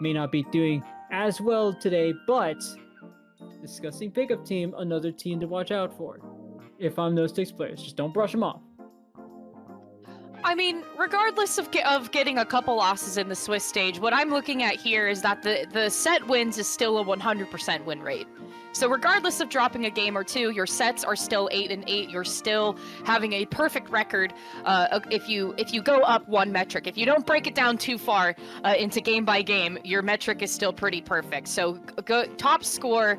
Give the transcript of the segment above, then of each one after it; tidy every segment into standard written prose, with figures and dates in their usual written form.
may not be doing as well today, but discussing pickup team, another team to watch out for. If I'm those 6 players, just don't brush them off. I mean, regardless of getting a couple losses in the Swiss stage, what I'm looking at here is that the set wins is still a 100% win rate. So regardless of dropping a game or two, your sets are still 8-8. You're still having a perfect record if you go up one metric. If you don't break it down too far into game by game, your metric is still pretty perfect. So top score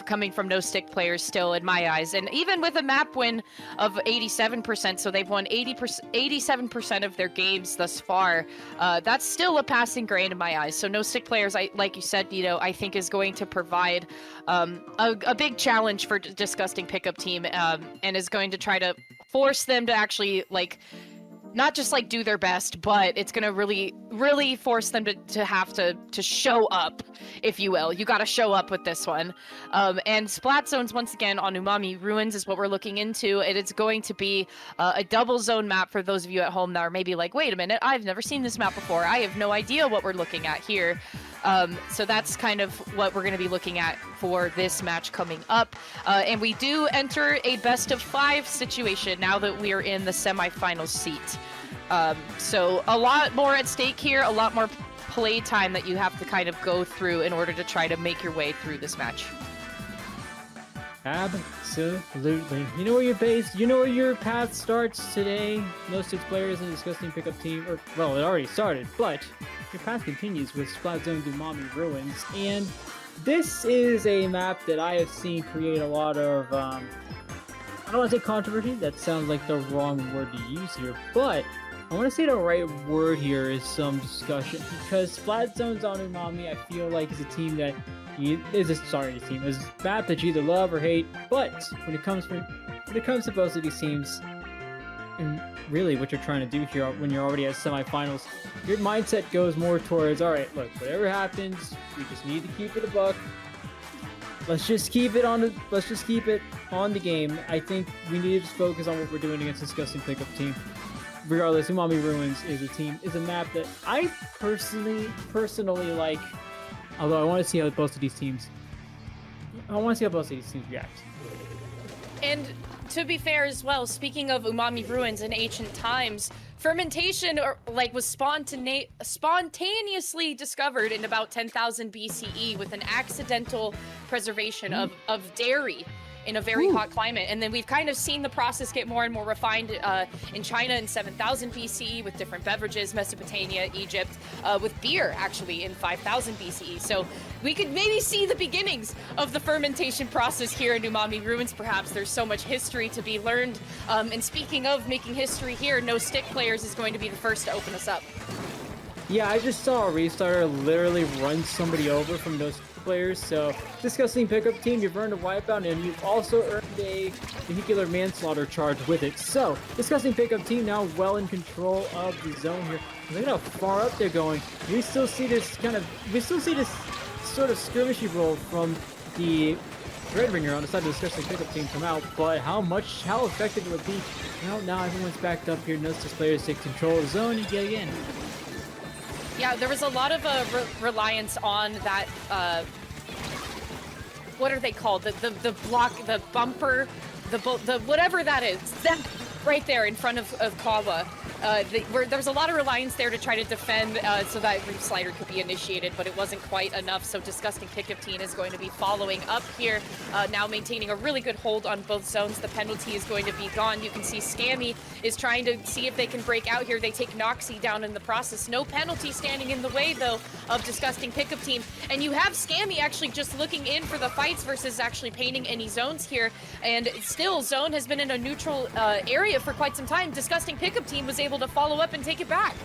coming from no stick players still in my eyes. And even with a map win of 87%, so they've won 87% of their games thus far, that's still a passing grade in my eyes. So no stick players, like you said, Nito, I think is going to provide a big challenge for Disgusting Pickup Team, and is going to try to force them to actually, like, not just like do their best, but it's gonna really force them to have to show up, if you will. You gotta show up with this one. And Splat Zones, once again, on Umami Ruins is what we're looking into. And it's going to be a double zone map for those of you at home that are maybe like, wait a minute, I've never seen this map before. I have no idea what we're looking at here. So that's kind of what we're going to be looking at for this match coming up. And we do enter a best of 5 situation now that we are in the semifinal seat. So a lot more at stake here, a lot more play time that you have to kind of go through in order to try to make your way through this match. Absolutely. You know where your base, you know where your path starts today. No 6 players in a Disgusting Pickup Team, or, well, it already started, but your path continues with Splat Zone's Umami Ruins, and this is a map that I have seen create a lot of, I don't want to say controversy, that sounds like the wrong word to use here, but I want to say the right word here is some discussion, because Splat Zone's on Umami, I feel like is a team that is a map that you either love or hate, but when it comes to both of these teams, and really what you're trying to do here when you're already at semifinals, your mindset goes more towards, all right, look, whatever happens, we just need to keep it a buck. Let's just keep it on the game. I think we need to just focus on what we're doing against Disgusting Pickup Team. Regardless, Umami Ruins is a map that I personally like. Although I want to see how both of these teams react. And to be fair as well, speaking of Umami Ruins in ancient times, fermentation was spontaneously discovered in about 10,000 BCE with an accidental preservation of dairy in a very hot climate. And then we've kind of seen the process get more and more refined in China in 7000 BCE with different beverages, Mesopotamia, Egypt, with beer actually in 5000 BCE. So we could maybe see the beginnings of the fermentation process here in Umami Ruins, perhaps. There's so much history to be learned. And speaking of making history here, No Stick Players is going to be the first to open us up. Yeah, I just saw a restarter literally run somebody over from those players, so Disgusting Pickup Team, you've earned a wipeout, and you've also earned a vehicular manslaughter charge with it. So, Disgusting Pickup Team now well in control of the zone here. Look at how far up they're going. We still see this sort of skirmishy roll from the Dreadbringer on the side of the Disgusting Pickup Team come out, but how effective will it be? Well, now everyone's backed up here. No players take control of the zone and get again. Yeah, there was a lot of reliance on that, what are they called? The block, the bumper, the whatever that is. That right there in front of Kawa. There's a lot of reliance there to try to defend so that Reef Slider could be initiated, but it wasn't quite enough, so Disgusting Pickup Team is going to be following up here, now maintaining a really good hold on both zones. The penalty is going to be gone. You can see Scammy is trying to see if they can break out here. They take Noxy down in the process. No penalty standing in the way, though, of Disgusting Pickup Team, and you have Scammy actually just looking in for the fights versus actually painting any zones here, and still, zone has been in a neutral area for quite some time. Disgusting Pickup Team was able to follow up and take it back.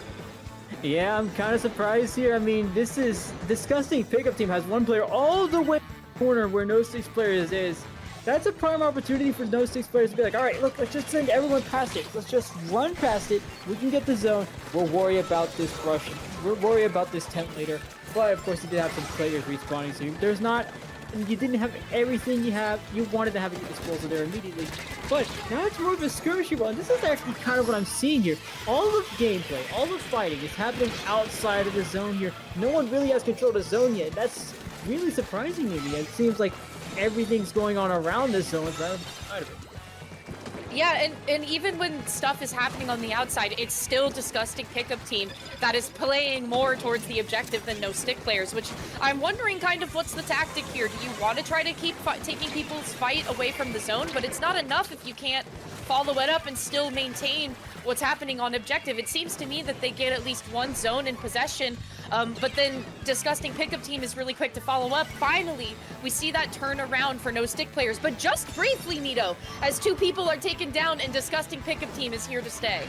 Yeah, I'm kind of surprised here. I mean, this is Disgusting Pickup Team has one player all the way in the corner where No 6 Players is. That's a prime opportunity for No 6 Players to be like, all right, look, let's just send everyone past it. Let's just run past it. We can get the zone. We'll worry about this rush. We'll worry about this tent later. But of course, he did have some players respawning, so there's not and you didn't have everything you wanted to have at your disposal there immediately. But now it's more of a skirmishy one. This is actually kind of what I'm seeing here. All of gameplay, all the fighting is happening outside of the zone here. No one really has control of the zone yet. That's really surprising to me. It seems like everything's going on around the zone rather than outside of it. Yeah, and even when stuff is happening on the outside, it's still Disgusting Pickup Team that is playing more towards the objective than No Stick players, which I'm wondering kind of what's the tactic here. Do you want to try to keep taking people's fight away from the zone? But it's not enough if you can't follow it up and still maintain what's happening on objective. It seems to me that they get at least one zone in possession, but then Disgusting Pickup Team is really quick to follow up. Finally, we see that turn around for No Stick players, but just briefly, Nito, as two people are taken down and Disgusting Pickup Team is here to stay.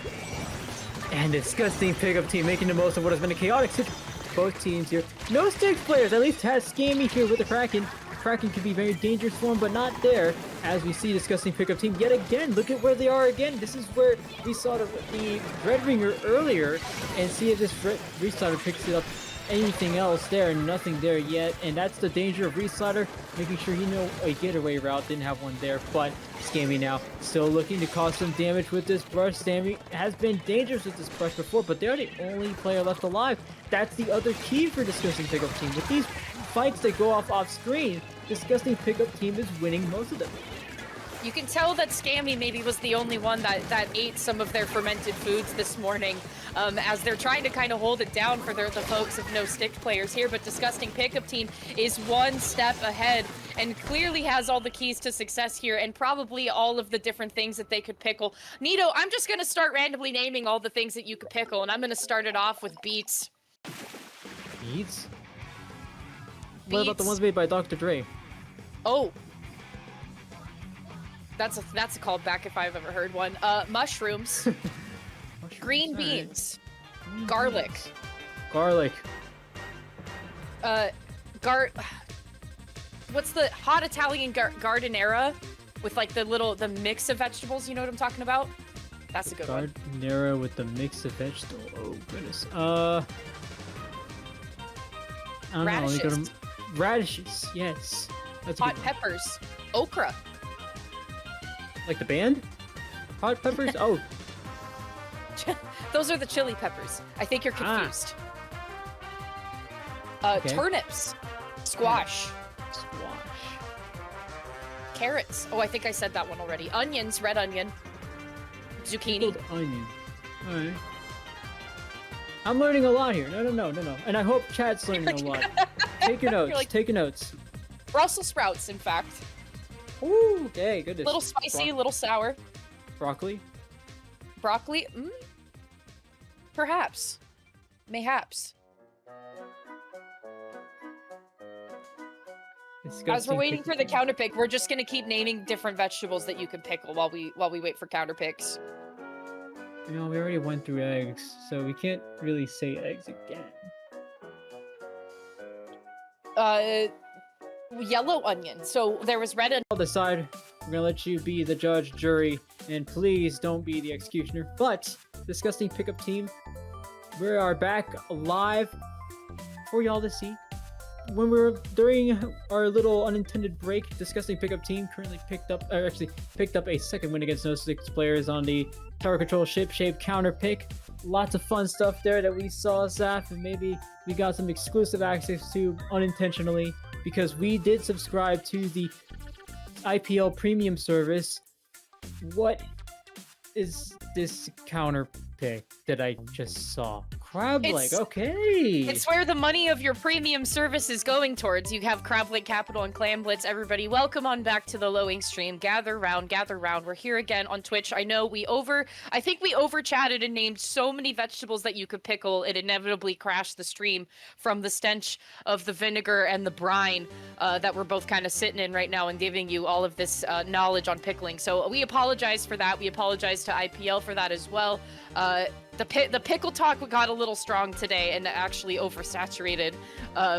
And Disgusting Pickup Team making the most of what has been a chaotic situation. Both teams here. No Stick players at least has Scammy here with the Kraken. Kraken could be very dangerous for him, but not there. As we see Disgusting Pickup Team yet again. Look at where they are again. This is where we saw the Red Ringer earlier, and see if this Restarter picks it up. Anything else there? Nothing there yet, and that's the danger of Restarter, making sure he know a getaway route. Didn't have one there, but Scammy now still looking to cause some damage with this brush. Scammy has been dangerous with this brush before, but they're the only player left alive. That's the other key for Disgusting Pickup Team. With these fights that go off screen, Disgusting Pickup Team is winning most of them. You can tell that Scammy maybe was the only one that ate some of their fermented foods this morning, as they're trying to kind of hold it down for the folks of No Stick players here, but Disgusting Pickup Team is one step ahead and clearly has all the keys to success here and probably all of the different things that they could pickle. Nito, I'm just going to start randomly naming all the things that you could pickle, and I'm going to start it off with beets. Beets? What about the ones made by Dr. Dre? Oh. That's a callback if I've ever heard one. Mushrooms. Green beans. Garlic. Garlic. What's the hot Italian giardiniera with like the mix of vegetables? You know what I'm talking about? That's a good one. Giardiniera with the mix of vegetables. Oh goodness. I don't radishes. know. Radishes. Yes. That's hot peppers. Okra. Like the band? Hot peppers? Oh. Those are the chili peppers. I think you're confused. Okay. Turnips. Squash. Carrots. Oh, I think I said that one already. Onions. Red onion. Zucchini. Onion. Alright. I'm learning a lot here. No. And I hope chat's learning a lot. Take your notes. Take your notes. Brussels sprouts, in fact. Ooh, okay, goodness. A little spicy, a little sour. Broccoli? Broccoli? Perhaps. Mayhaps. As we're waiting for the counter pick, we're just gonna keep naming different vegetables that you can pickle while we wait for counter picks. You know, we already went through eggs, so we can't really say eggs again. Yellow onion. So there was red onion. I'll decide. We're gonna let you be the judge, jury, and please don't be the executioner. But Disgusting Pickup Team, we are back live for y'all to see. When we were during our little unintended break, Disgusting Pickup Team currently picked up a second win against No Sticks players on the Tower Control Ship Shape counter pick. Lots of fun stuff there that we saw, Zaf, and maybe we got some exclusive access to unintentionally because we did subscribe to the IPL Premium service. What is this counter pick that I just saw? Crab Leg, okay. It's where the money of your premium service is going towards. You have Crab Leg Capital and Clam Blitz. Everybody, welcome on back to the Lowing stream. Gather round, gather round. We're here again on Twitch. I know I think we over chatted and named so many vegetables that you could pickle. It inevitably crashed the stream from the stench of the vinegar and the brine that we're both kind of sitting in right now and giving you all of this knowledge on pickling. So we apologize for that. We apologize to IPL for that as well. the pickle talk got a little strong today and actually oversaturated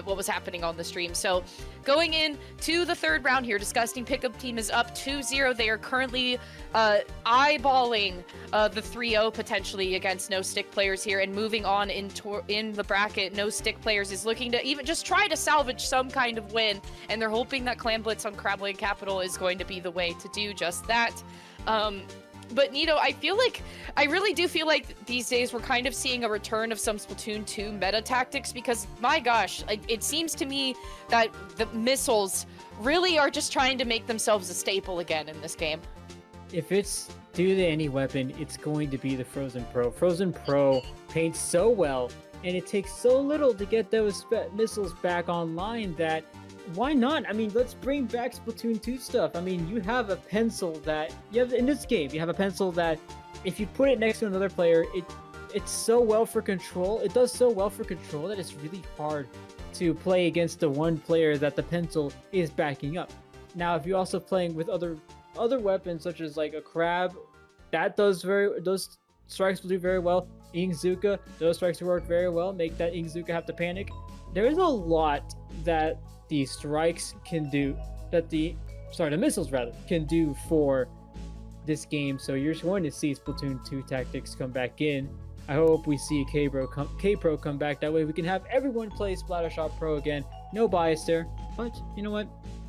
what was happening on the stream. So going in to the third round here, Disgusting Pickup Team is up 2-0. They are currently eyeballing the 3-0 potentially against No Stick Players here, and moving on in the bracket. No Stick Players is looking to even just try to salvage some kind of win, and they're hoping that Clan Blitz on Crabblade Capital is going to be the way to do just that. But Nito, I really do feel like these days we're kind of seeing a return of some Splatoon 2 meta tactics, because my gosh, it seems to me that the missiles really are just trying to make themselves a staple again in this game. If it's due to any weapon, it's going to be the Frozen Pro. Frozen Pro paints so well, and it takes so little to get those missiles back online that why not? I mean, let's bring back Splatoon 2 stuff. I mean, you have a pencil that in this game, you have a pencil that if you put it next to another player, it's so well for control. It does so well for control that it's really hard to play against the one player that the pencil is backing up. Now, if you're also playing with other weapons such as like a crab, those strikes will do very well. Inkzuka, those strikes will work very well. Make that Inkzuka have to panic. There's a lot that the strikes can do, the missiles rather can do for this game. So you're going to see Splatoon 2 tactics come back in. I hope we see K-Pro come back. That way we can have everyone play Splattershot Pro again. No bias there. But you know what?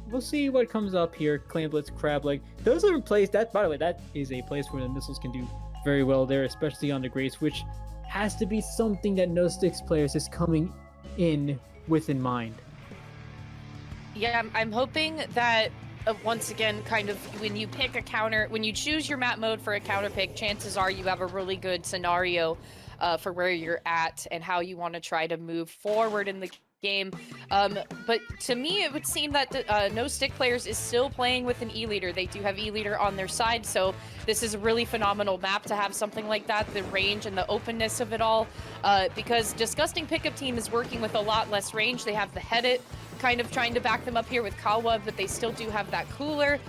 We'll see what comes up here. Clan Blitz, Crab Leg. Those are places that, by the way, that is a place where the missiles can do very well there, especially on the Grace, which has to be something that No Sticks Players is coming in with in mind. Yeah, I'm hoping that once again, kind of when you pick a counter, when you choose your map mode for a counter pick, chances are you have a really good scenario for where you're at and how you want to try to move forward in the game. But to me, it would seem that No Stick Players is still playing with an E-Leader. They do have E-Leader on their side, so this is a really phenomenal map to have something like that, the range and the openness of it all, because Disgusting Pickup Team is working with a lot less range. They have the Headit kind of trying to back them up here with Kawa, but they still do have that cooler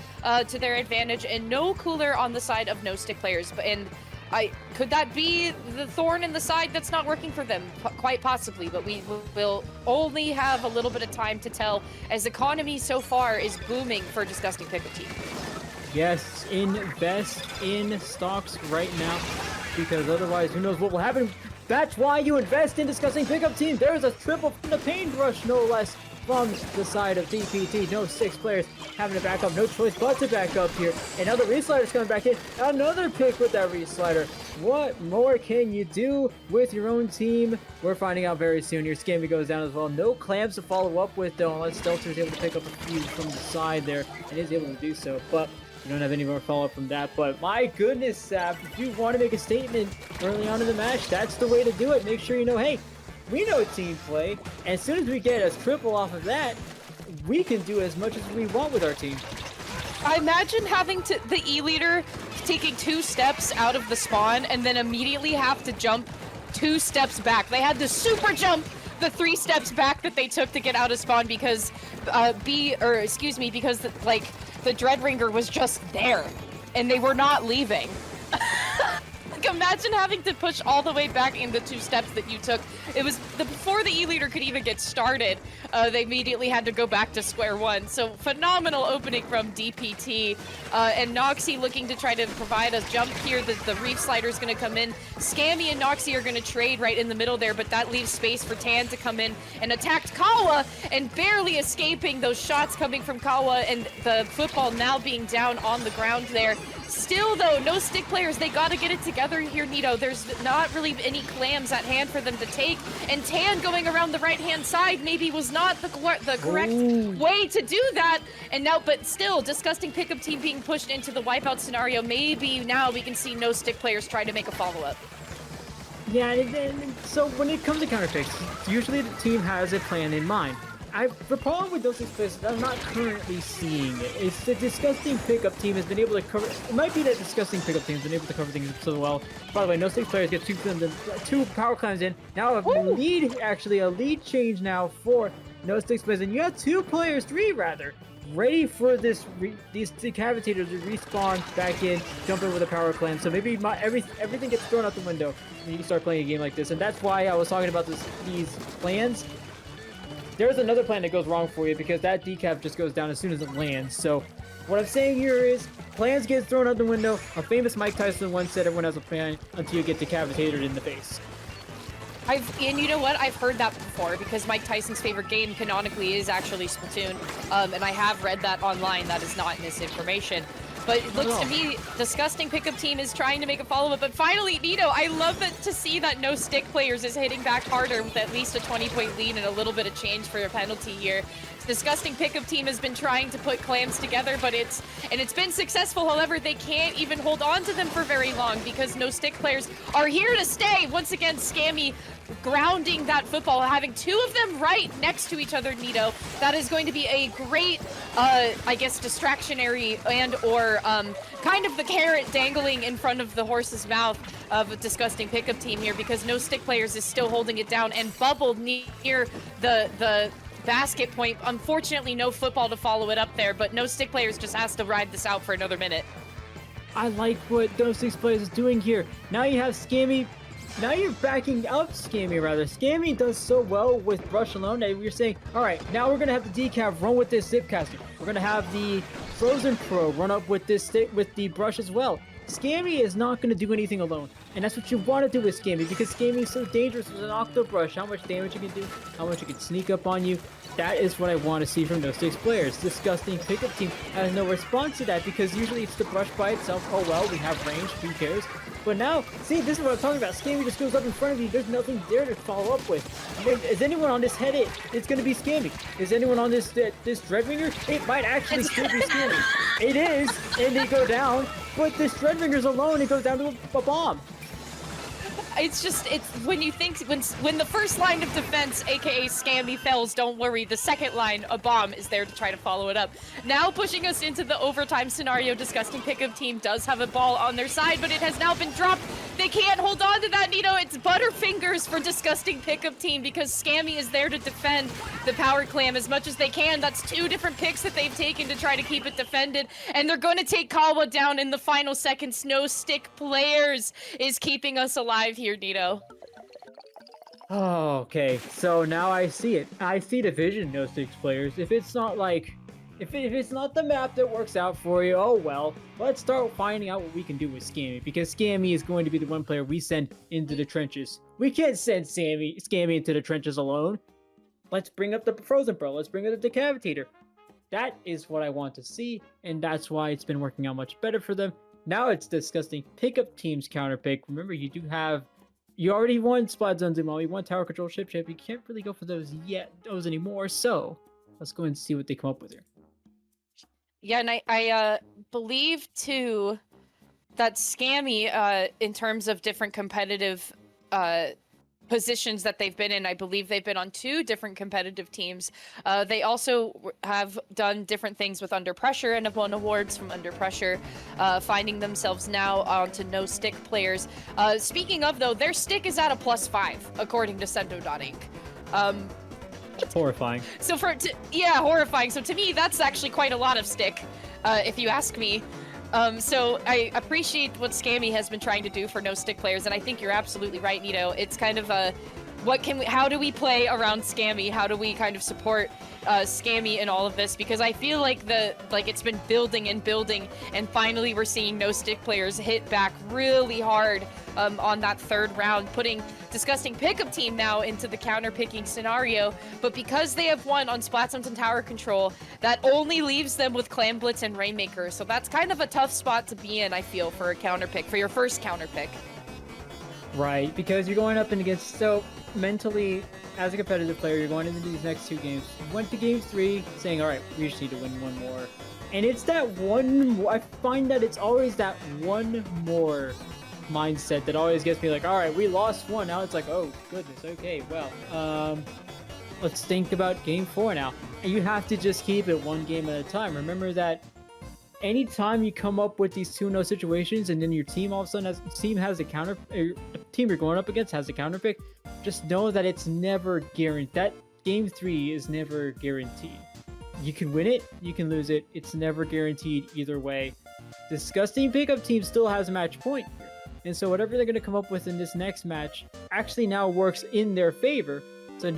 to their advantage, and no cooler on the side of No Stick Players. Could that be the thorn in the side that's not working for them? Quite possibly, but we will only have a little bit of time to tell, as economy so far is booming for Disgusting Pickup Team. Yes, invest in stocks right now, because otherwise who knows what will happen. That's why you invest in Disgusting Pickup Team. There's a triple from the paintbrush, no less, from the side of DPT. No Sticks Players having to back up. No choice but to back up here. And now the Reslider's coming back in. Another pick with that Reslider. What more can you do with your own team? We're finding out very soon. Your Scammy goes down as well. No clams to follow up with, though, unless Stelter is able to pick up a few from the side there, and is able to do so. But we don't have any more follow-up from that. But my goodness, Sap, if you want to make a statement early on in the match, that's the way to do it. Make sure you know, hey, we know team play, and as soon as we get a triple off of that, we can do as much as we want with our team. I imagine having the E-Leader taking 2 steps out of the spawn and then immediately have to jump 2 steps back. They had to super jump the 3 steps back that they took to get out of spawn because because the Dreadringer was just there and they were not leaving. Imagine having to push all the way back in the 2 steps that you took. It was before the E-Leader could even get started, they immediately had to go back to square one. So phenomenal opening from DPT. And Noxie looking to try to provide a jump here. The Reef Slider is going to come in. Scammy and Noxie are going to trade right in the middle there, but that leaves space for Tan to come in and attack Kawa, and barely escaping those shots coming from Kawa, and the football now being down on the ground there. Still, though, No Stick Players, they got to get it together here, Nito. There's not really any clams at hand for them to take, and Tan going around the right-hand side maybe was not the correct way to do that. And now, but still, Disgusting Pickup Team being pushed into the wipeout scenario. Maybe now we can see No Stick Players try to make a follow-up. Yeah, and so when it comes to counter picks, usually the team has a plan in mind. The problem with those players, I'm not currently seeing it. It's the Disgusting Pickup Team has been able to cover. It might be that Disgusting Pickup Team has been able to cover things so well. By the way, No Sticks Players get 2 power climbs in. Now a lead change now for No Sticks Players, and you have 3 rather, ready for these decapitators to respawn back in, jump in with a power clam. So maybe everything gets thrown out the window when you start playing a game like this. And that's why I was talking about these plans. There's another plan that goes wrong for you because that decap just goes down as soon as it lands. So what I'm saying here is plans get thrown out the window. A famous Mike Tyson once said everyone has a plan until you get decapitated in the face. And you know what? I've heard that before because Mike Tyson's favorite game canonically is actually Splatoon. And I have read that online. That is not misinformation. But it looks to me, Disgusting Pickup Team is trying to make a follow-up. But finally, Nito, I love to see that No Stick Players is hitting back harder with at least a 20-point lead and a little bit of change for a penalty here. Disgusting Pickup Team has been trying to put clams together, but it's been successful. However, they can't even hold on to them for very long because No Stick Players are here to stay. Once again, Scammy grounding that football, having two of them right next to each other, Nito. That is going to be a great, I guess, distractionary and or kind of the carrot dangling in front of the horse's mouth of a Disgusting Pickup Team here because No Stick Players is still holding it down and bubbled near the basket point. Unfortunately, no football to follow it up there, but No Stick Players just has to ride this out for another minute. I like what No Stick Players is doing here. Now you have Scammy. Now you're backing up Scammy, rather. Scammy does so well with Brush alone that you're saying, all right, now we're going to have the decap run with this Zipcaster. We're going to have the Frozen Pro run up with this with the Brush as well. Scammy is not going to do anything alone. And that's what you want to do with Scammy, because Scammy is so dangerous with an Octo Brush. How much damage you can do, how much you can sneak up on you. That is what I want to see from No Sticks players. Disgusting Pickup Team has no response to that, because usually it's the Brush by itself. Oh well, we have range, who cares? But now, see, this is what I'm talking about. Scammy just goes up in front of you. There's nothing there to follow up with. Is anyone on this head hit? It's going to be Scammy. Is anyone on this Dreadwinger? It might actually still be Scammy. It is, and they go down. But this Dreadwinger's alone, it goes down to a bomb. It's when you think, when the first line of defense, aka Scammy, fails, don't worry, the second line, a bomb, is there to try to follow it up. Now pushing us into the overtime scenario, Disgusting Pickup Team does have a ball on their side, but it has now been dropped. They can't hold on to that, Nito. It's Butterfingers for Disgusting Pickup Team because Scammy is there to defend the Power Clam as much as they can. That's two different picks that they've taken to try to keep it defended, and they're going to take Kawa down in the final seconds. No Stick Players is keeping us alive here, Nito. Oh, okay. So now I see it. I see the vision, No Sticks Players. If it's not like, if it's not the map that works out for you, oh well. Let's start finding out what we can do with Scammy, because Scammy is going to be the one player we send into the trenches. We can't send Scammy into the trenches alone. Let's bring up the Frozen Pro. Let's bring up the Decapitator. That is what I want to see, and that's why it's been working out much better for them. Now it's Disgusting Pickup Team's counter pick. Remember, you already won Splatoon Zumal, you won Tower Control Ship. You can't really go for those anymore, so let's go and see what they come up with here. Yeah, and I believe, too, that Scammy, in terms of different competitive positions that they've been in, I believe they've been on 2 different competitive teams. They also have done different things with Under Pressure and have won awards from Under Pressure, finding themselves now onto No Stick Players. Speaking of, though, their stick is at a +5, according to Sendo.inc. Horrifying. So yeah, horrifying. So to me, that's actually quite a lot of stick, if you ask me. So I appreciate what Scammy has been trying to do for No Stick Players, and I think you're absolutely right, Nito. It's kind of how do we play around Scammy? How do we kind of support Scammy in all of this? Because I feel like it's been building and building, and finally we're seeing No Stick Players hit back really hard on that 3rd round, putting Disgusting Pickup Team now into the counter-picking scenario. But because they have won on Splatoon and Tower Control, that only leaves them with Clam Blitz and Rainmaker. So that's kind of a tough spot to be in, I feel, for a counter-pick, for your first counter-pick. Right, because you're going up and against, so mentally, as a competitive player, you're going into these next 2 games. You went to game 3 saying, all right, we just need to win 1 more. And it's that one, I find that it's always that 1 more mindset that always gets me like, all right, we lost 1. Now it's like, oh, goodness, okay, well, let's think about game 4 now. And you have to just keep it 1 game at a time. Remember that anytime you come up with these 2-0 situations and then your team all of a sudden has a counter, the team you're going up against has a counter pick, just know that it's never guaranteed. That game 3 is never guaranteed. you can win it, you can lose it. It's never guaranteed either way. Disgusting Pickup Team still has a match point here. And so whatever they're going to come up with in this next match actually now works in their favor. So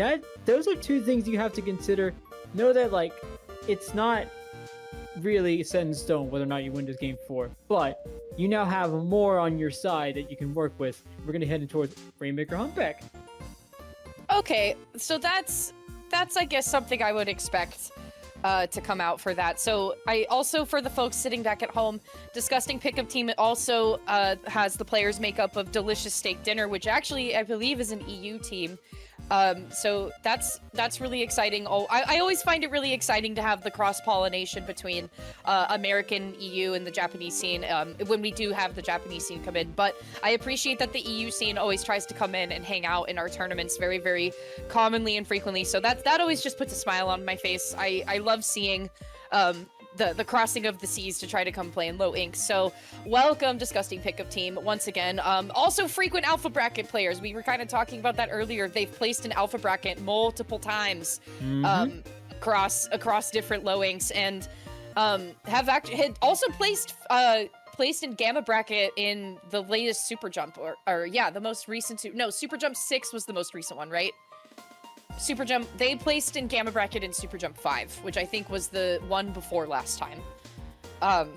those are two things you have to consider. Know that, like, it's not really set in stone whether or not you win this game 4, but you now have more on your side that you can work with. We're going to head towards Rainmaker Humpback. Okay, so that's I guess something I would expect to come out for that. So I also, for the folks sitting back at home, Disgusting Pickup Team also has the players makeup of Delicious Steak Dinner, which actually I believe is an EU team. So that's really exciting. I always find it really exciting to have the cross-pollination between American, EU, and the Japanese scene when we do have the Japanese scene come in. But I appreciate that the EU scene always tries to come in and hang out in our tournaments very, very commonly and frequently. So that always just puts a smile on my face. I love seeing the crossing of the seas to try to come play in low ink. So welcome, Disgusting Pickup Team, once again. Also frequent alpha bracket players. We were kind of talking about that earlier. They've placed an alpha bracket multiple times across different low inks, and had also placed in Gamma bracket in the latest Super Jump, or yeah, the most recent. Super Jump 6 was the most recent one, right? Super Jump, they placed in Gamma bracket in Super Jump 5, which I think was the one before last time. So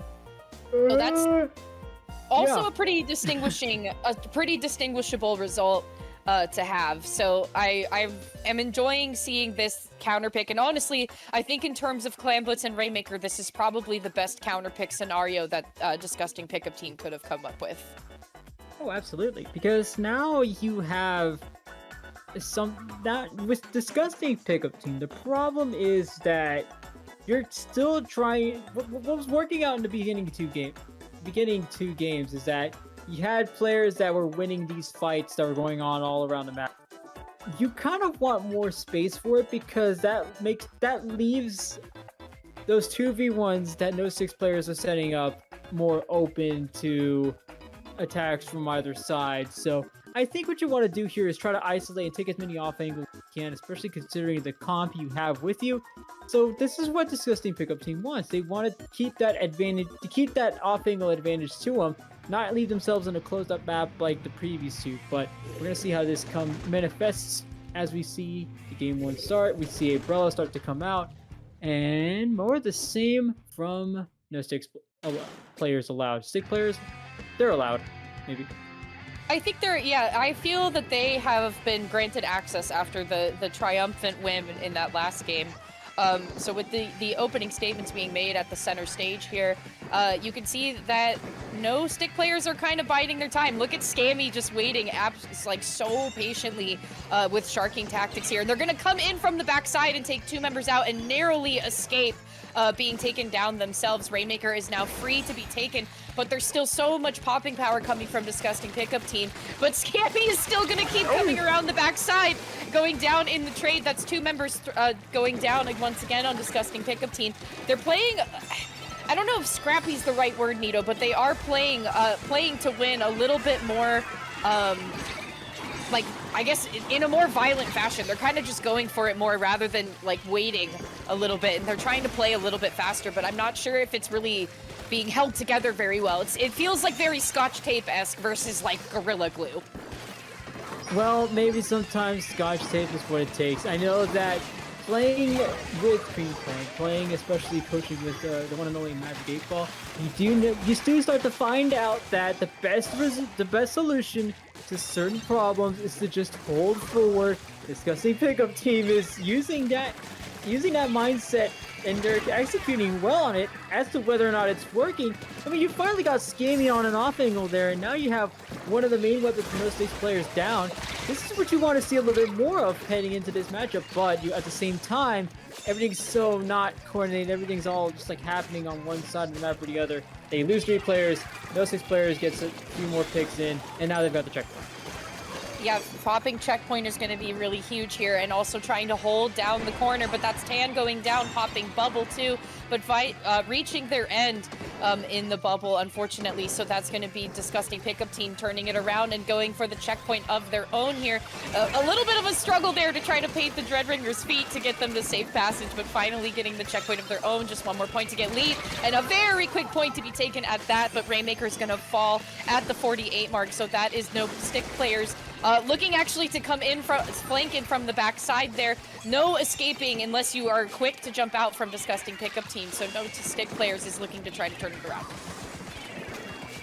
that's also a pretty distinguishable result to have. So I am enjoying seeing this counter pick, and honestly, I think in terms of Clan Blitz and Rainmaker, this is probably the best counter pick scenario that Disgusting Pickup Team could have come up with. Oh, absolutely, because now you have with Disgusting Pickup Team, the problem is that you're still trying. What was working out in the beginning two games is that you had players that were winning these fights that were going on all around the map. You kind of want more space for it, because that leaves those 2v1s that no 6 players are setting up more open to attacks from either side. So I think what you want to do here is try to isolate and take as many off angles as you can, especially considering the comp you have with you. So this is what Disgusting Pickup Team wants. They want to keep that advantage, to keep that off angle advantage to them, not leave themselves in a closed up map like the previous two. But we're going to see how this manifests as we see the game 1 start. We see Umbrella start to come out, and more of the same from no sticks players allowed. Stick players, they're allowed, maybe. I think I feel that they have been granted access after the triumphant win in that last game. So with the opening statements being made at the center stage here, you can see that no stick players are kind of biding their time. Look at Scammy just waiting like so patiently with sharking tactics here. And they're going to come in from the backside and take 2 members out and narrowly escape being taken down themselves. Rainmaker is now free to be taken, but there's still so much popping power coming from Disgusting Pickup Team. But Scammy is still going to keep coming around the backside, going down in the trade. That's 2 members going down once again on Disgusting Pickup Team. They're playing, I don't know if scrappy's the right word, Nito, but they are playing to win a little bit more, like, I guess in a more violent fashion. They're kind of just going for it more rather than like waiting a little bit, and they're trying to play a little bit faster, but I'm not sure if it's really being held together very well. It feels like very Scotch tape-esque versus like Gorilla Glue. Well, maybe sometimes Scotch tape is what it takes. I know that playing with Green playing especially coaching with the one and only Magic 8 Ball, you do start to find out that the best solution to certain problems is to just hold forward. Disgusting Pickup Team is using that mindset, and they're executing well on it. As to whether or not it's working, I mean, you finally got Scammy on an off angle there, and now you have one of the main weapons for most stakes players down. This is what you want to see a little bit more of heading into this matchup, but at the same time, everything's so not coordinated. Everything's all just like happening on one side of the map or the other. They lose 3 players, no 6 players gets a few more picks in, and now they've got the checkpoint. Yeah, popping checkpoint is going to be really huge here, and also trying to hold down the corner, but that's Tan going down, popping bubble too, but reaching their end in the bubble, unfortunately, so that's going to be Disgusting Pickup Team turning it around and going for the checkpoint of their own here. A little bit of a struggle there to try to paint the Dreadringer's feet to get them to safe passage, but finally getting the checkpoint of their own. Just one more point to get lead, and a very quick point to be taken at that, but Rainmaker's going to fall at the 48 mark, so that is no stick players. Looking actually to come in from flank in from the backside there. No escaping unless you are quick to jump out from Disgusting Pickup Team. So no to stick players is looking to try to turn it around.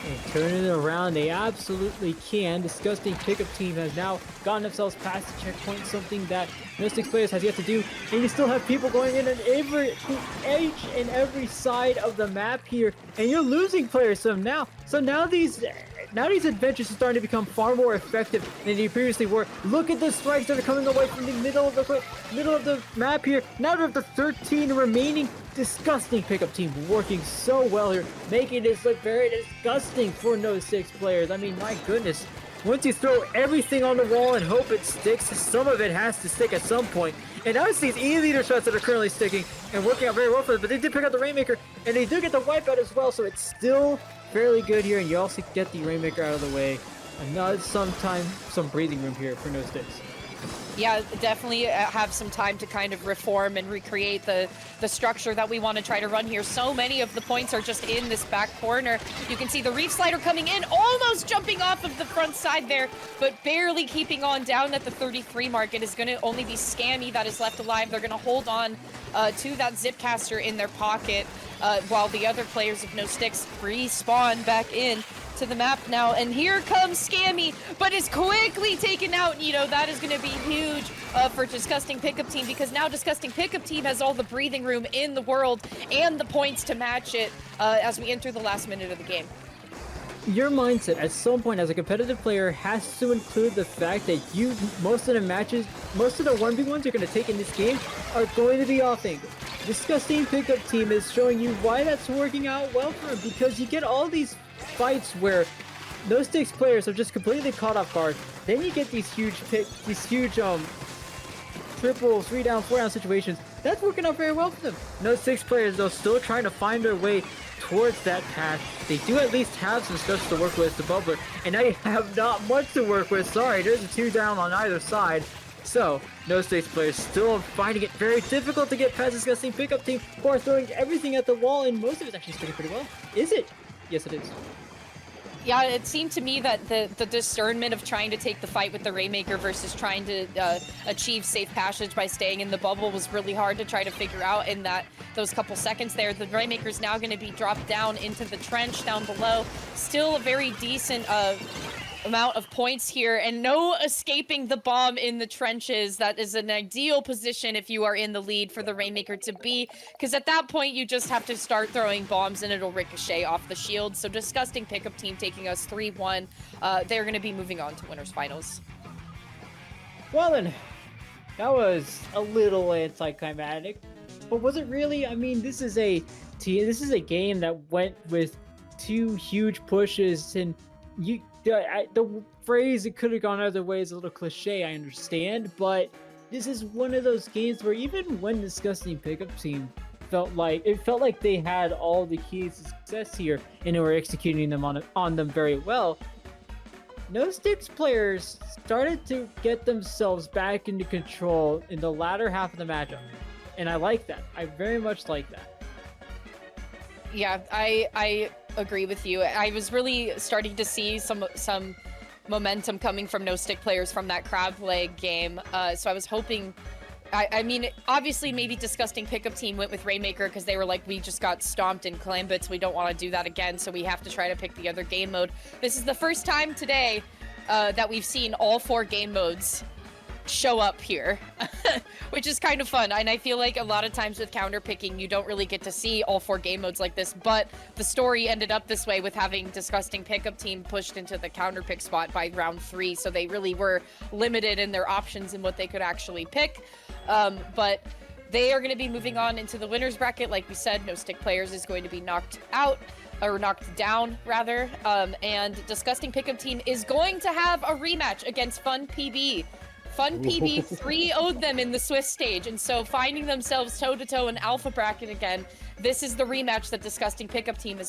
And turning it around, they absolutely can. Disgusting Pickup Team has now gotten themselves past the checkpoint, something that No Sticks players has yet to do. And you still have people going in on each and every side of the map here, and you're losing players. So now these adventures are starting to become far more effective than they previously were. Look at the strikes that are coming away from the middle of the map here. Now we have the 13 remaining. Disgusting Pickup Team working so well here, making this look very disgusting for No Sticks players. I mean, my goodness. Once you throw everything on the wall and hope it sticks, some of it has to stick at some point. And now it's these E-leader shots that are currently sticking and working out very well for them, but they did pick out the Rainmaker, and they do get the wipeout as well, so it's still fairly good here, and you also get the Rainmaker out of the way. And some breathing room here for No Sticks. Yeah, definitely have some time to kind of reform and recreate the structure that we want to try to run here. So many of the points are just in this back corner. You can see the Reef Slider coming in, almost jumping off of the front side there, but barely keeping on down at the 33 mark. It is going to only be Scammy that is left alive. They're going to hold on to that Zipcaster in their pocket while the other players of No Sticks respawn back in to the map now, and here comes Scammy, but is quickly taken out. You know, that is going to be huge for Disgusting Pickup Team, because now Disgusting Pickup Team has all the breathing room in the world and the points to match it as we enter the last minute of the game. Your mindset at some point as a competitive player has to include the fact that most of the 1v1s you're going to take in this game are going to be off angle. Disgusting Pickup Team is showing you why that's working out well for them, because you get all these fights where No Sticks players are just completely caught off guard. Then you get these huge triple 3-down, 4-down situations. That's working out very well for them. No Sticks players, though, still trying to find their way towards that path. They do at least have some stuff to work with, the bubbler, and now you have not much to work with. Sorry, there's a 2-down on either side. So, No Sticks players still finding it very difficult to get past Disgusting Pickup Team, who are throwing everything at the wall, and most of it's actually sticking pretty well. Is it? Yes, it is. Yeah, it seemed to me that the discernment of trying to take the fight with the Rainmaker versus trying to achieve safe passage by staying in the bubble was really hard to try to figure out in those couple seconds there. The Rainmaker's now going to be dropped down into the trench down below. Still a very decent amount of points here, and no escaping the bomb in the trenches. That is an ideal position if you are in the lead for the Rainmaker to be, because at that point you just have to start throwing bombs and it'll ricochet off the shield. So Disgusting Pickup Team taking us 3-1. They're going to be moving on to winners finals. Well then, that was a little anticlimactic, but was it really? I mean, this is a game that went with two huge pushes, and the phrase "it could have gone other way" is a little cliche, I understand, but this is one of those games where even when Disgusting Pickup Team felt like they had all the keys to success here and they were executing them on them very well, No Sticks players started to get themselves back into control in the latter half of the matchup, and I like that. I very much like that. Yeah, I agree with you. I was really starting to see some momentum coming from No Stick players from that crab leg game. So I was hoping, I mean, obviously maybe Disgusting Pickup Team went with Rainmaker because they were like, we just got stomped in Clambits. We don't want to do that again, so we have to try to pick the other game mode. This is the first time today that we've seen all 4 game modes show up here, which is kind of fun. And I feel like a lot of times with counter picking, you don't really get to see all 4 game modes like this, but the story ended up this way with having Disgusting Pickup Team pushed into the counter pick spot by round 3, so they really were limited in their options and what they could actually pick. But they are going to be moving on into the winners bracket. Like we said, No Stick players is going to be knocked out. or knocked down rather. And Disgusting Pickup Team is going to have a rematch against Fun PB. Fun PB 3-0'd them in the Swiss stage, and so finding themselves toe-to-toe in Alpha Bracket again, this is the rematch that Disgusting Pickup Team has